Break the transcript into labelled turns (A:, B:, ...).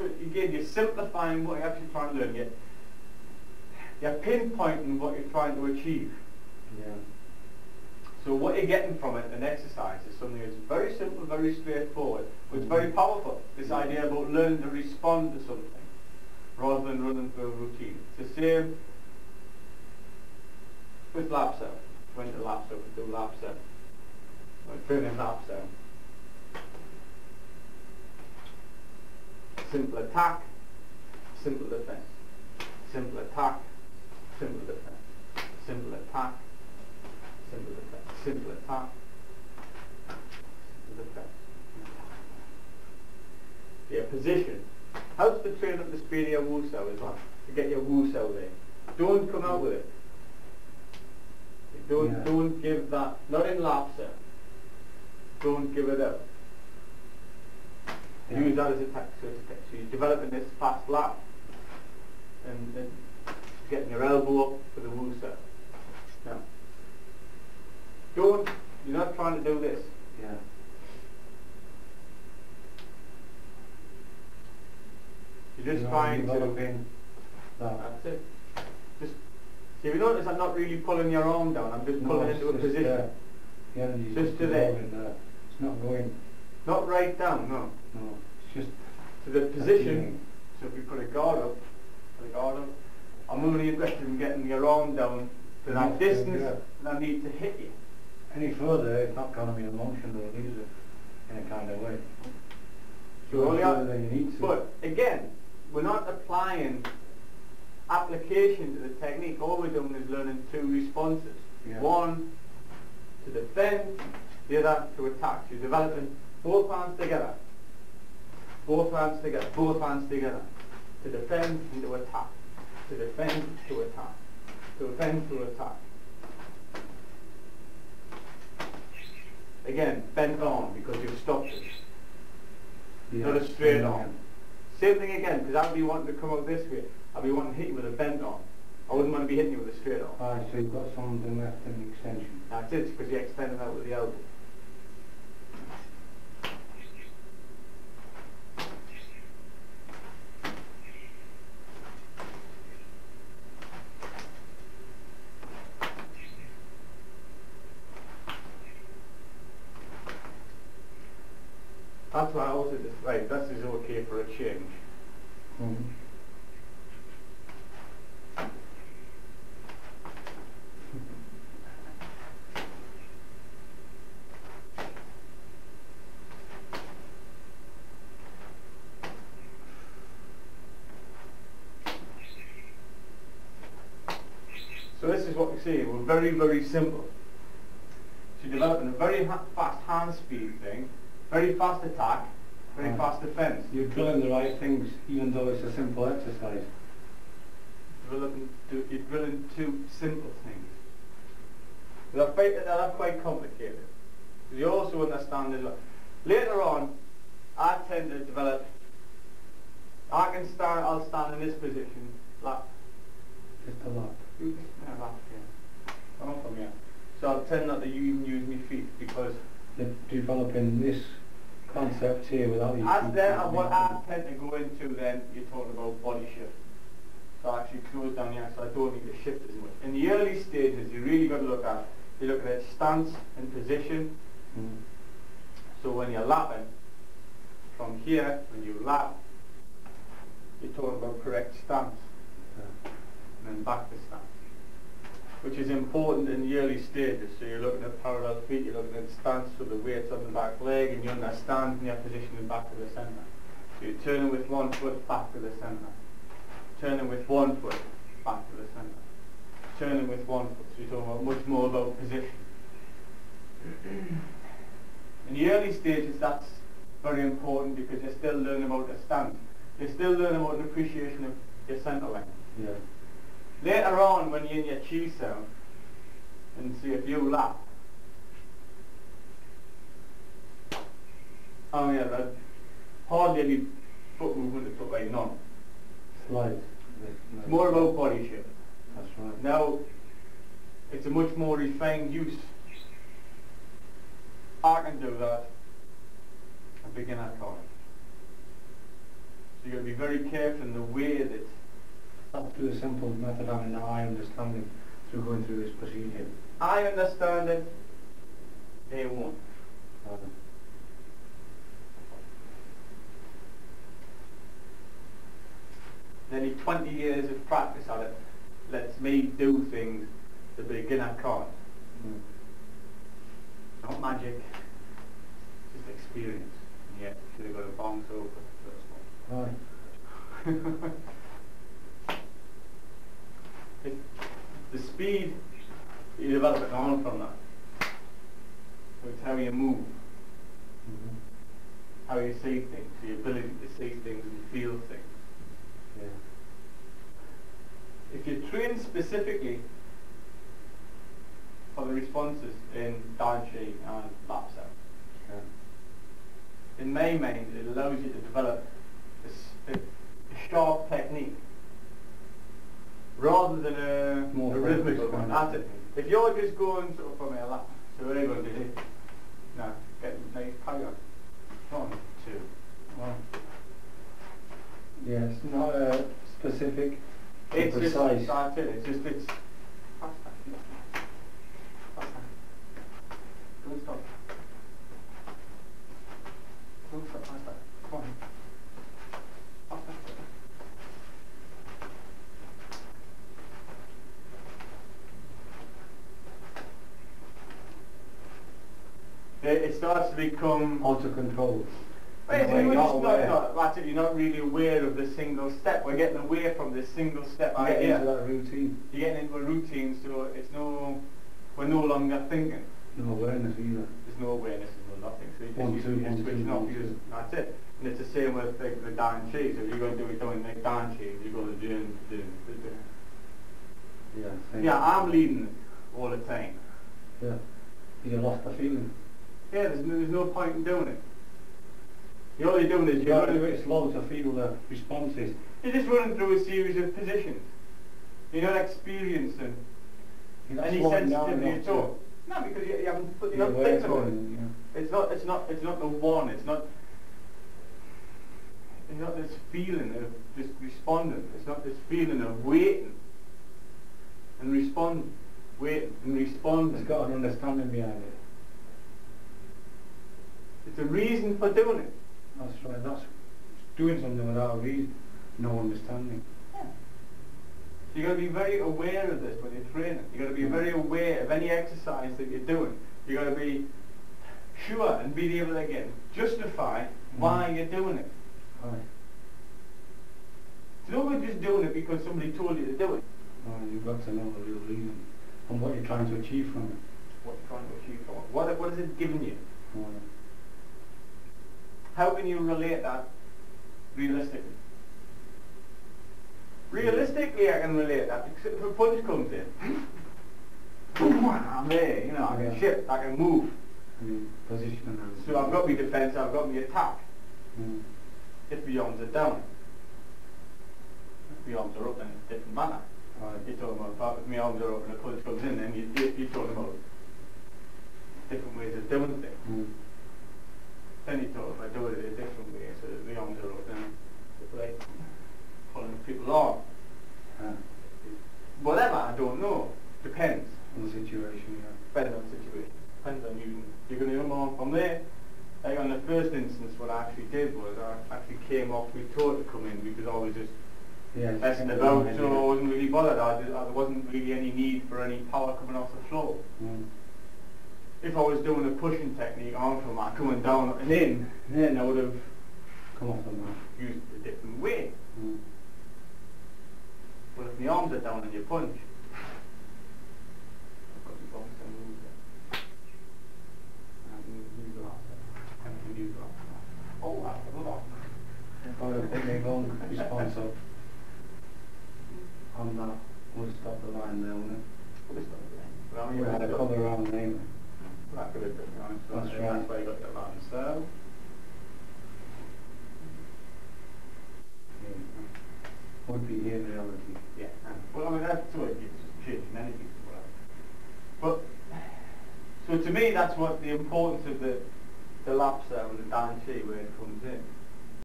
A: again, you're simplifying what you're actually trying to learn. You're pinpointing what you're trying to achieve.
B: Yeah.
A: So what you're getting from it, an exercise, is something that's very simple, very straightforward, but it's very powerful. This idea about learning to respond to something rather than running through a routine. It's the same with lapsau. Went to lapsau, we do lapsau. We're training lapsau. Simple attack, simple defense. Simple attack, simple defense. Simple attack, simple defense. Simple attack, simple defense. Yeah, position. Helps to train up the speed of your wusao as well. To get your wusao there. Don't come out with it. Don't give that, not in lapsau. Don't give it up.
B: Yeah.
A: Use that as a tactic. So you're developing this fast lap and then getting your elbow up for the wusao. Now, you're not trying to do this.
B: Yeah.
A: You're just trying to
B: developing that.
A: That's it. Just see, if you notice I'm not really pulling your arm down, I'm just pulling into a position.
B: The energy
A: Just to there.
B: It's not going.
A: Not right down, no.
B: No, it's just
A: To the position. So if we put a guard up, I'm only interested in getting your arm down to that distance that I need to hit you.
B: any further, it's not going to be a motion they'll use it in a kind of way.
A: So only
B: further than you need to.
A: But again, we're not applying application to the technique. All we're doing is learning two responses.
B: Yeah.
A: One to defend, the other to attack. So you're developing both hands together. Both hands together. Both hands together. To defend and to attack. To defend, to attack. To defend, to attack. Again, bent arm because you've stopped it.
B: Yeah,
A: Not a straight arm. Same thing again, because I'd be wanting to come out this way. I'd be wanting to hit you with a bent arm. I wouldn't want to be hitting you with a straight arm.
B: Alright, so you've got something left in the extension.
A: That's it, because you're extending out with the elbow. That's why I also just, right, this is okay for a change.
B: Mm-hmm.
A: So this is what we see, we're very, very simple. So you're developing a very fast hand speed thing, very fast attack, very fast defense.
B: You're drilling the right things, even though it's a simple exercise.
A: You're drilling two simple things. They're quite complicated. You also understand as well. Later on, I tend to develop, I'll stand in this position, lap.
B: Just a lap.
A: Lap, yeah. Come on from here. So I tend not to even use my feet because
B: You're developing this concept here without your feet.
A: what I tend to go into then, you're talking about body shift. So I actually close down here so I don't need to shift as much. In the early stages, you really got to look at, you look at stance and position.
B: Mm.
A: So when you're lapping, from here, when you lap, you're talking about correct stance.
B: Yeah.
A: And then back to stance. Which is important in the early stages. So you're looking at parallel feet, you're looking at stance with the weights on the back leg, and you understand your positioning back to the centre. So you're turning with one foot back to the centre. Turning with one foot back to the centre. Turning with one foot. So you're talking about much more about position. In the early stages, that's very important because you're still learning about the stance. You're still learning about an appreciation of your centre line.
B: Yeah.
A: Later on, when you're in your chi zone, and see if you lap, oh yeah, hardly any foot movement is put by none.
B: Slight.
A: It's more about body shape.
B: That's right.
A: Now, it's a much more refined use. I can do that. A beginner can't. So you've got to be very careful in the way that...
B: That's through the simple method having the eye understanding through going through this procedure.
A: I understand it, they won't. Nearly 20 years of practice at it lets me do things the beginner can't. Not magic, just experience. Yeah, should have got a bong so first one. The speed you develop it on from that. So it's how you move, how you see things, the ability to see things and feel things.
B: Yeah.
A: If you train specifically for the responses in Dan Chi and lapsau, in my mind it allows you to develop a sharp technique rather than a rhythmical one. That's it. If you're just going sort of from a lap, so what are you going to do? Now, get a nice power. 1, 2, 1.
B: Yeah, it's not specific,
A: it's
B: precise.
A: Just, that's it. It's just, it's faster. Faster. Don't stop. Don't stop, faster. Come on. Faster. It starts to become...
B: Auto-control.
A: That's it, you're not really aware of the single step. We're getting away from this single step idea.
B: Into that routine.
A: You're getting into a routine, so it's we're no longer thinking.
B: No awareness either.
A: There's no awareness, there's no nothing. So you just switching off, that's it. And it's the same with the Dan Chi. So if you're going to do it doing like Dan Chi, you're going to do. Yeah, I'm leading it all the time.
B: Yeah. You lost the feeling.
A: Yeah, there's no point in doing it. All you're doing is
B: you're running it slow to feel the responses.
A: You're just running through a series of positions. You're not experiencing any sensitivity at all. No, because you haven't. You're not thinking about it. Yeah. It's not the one. It's not this feeling of just responding. It's not this feeling of waiting and responding, waiting and responding.
B: It's got an understanding behind it.
A: It's a reason for doing it.
B: That's right. That's doing something without a reason, no understanding.
A: Yeah. So you've got to be very aware of this when you're training. You've got to be very aware of any exercise that you're doing. You've got to be sure and be able to again justify why you're doing it.
B: Right.
A: It's not just doing it because somebody told you to do it.
B: You've got to know the real reason and what you're trying to achieve from it.
A: What you're trying to achieve from it. What is it giving you?
B: Right.
A: How can you relate that realistically? Realistically, I can relate that. If a punch comes in, I'm there, you know, I can shift, I can move.
B: Position.
A: So I've got my defence, I've got my attack. If my arms are down. If my arms are up, then it's a different manner.
B: Right.
A: You're talking about if my arms are up and a punch comes in, then you're talking about different ways of doing things. Then you talk about doing it a different way, so that the arms are up, then it's like pulling people on. Whatever, I don't know. Depends.
B: On the situation, yeah.
A: Depends on the situation. Depends on you. You're going to come on from there. Like on the first instance, what I actually did was I actually came off with tour to come in because I was just messing about, so I wasn't really bothered. There wasn't really any need for any power coming off the floor. If I was doing a pushing technique on from that, coming down and in, then I would have
B: come off the mat.
A: Used a different way. But if my arms are down and you punch, I've got the bounce and move it. And I can use the last one. And I can use the last one. Oh, that's a lot.
B: Got a big long response up on that. We'll stop the line there, won't it?
A: We'll stop the line.
B: We had a cover around there.
A: That could have been nice.
B: That's right.
A: That's why you got the line. So.
B: Would be here in reality.
A: Yeah. Well, I mean, that's what it's just changing energy. But, so to me, that's what the importance of the lapsau and the Dan Chi, where it comes in.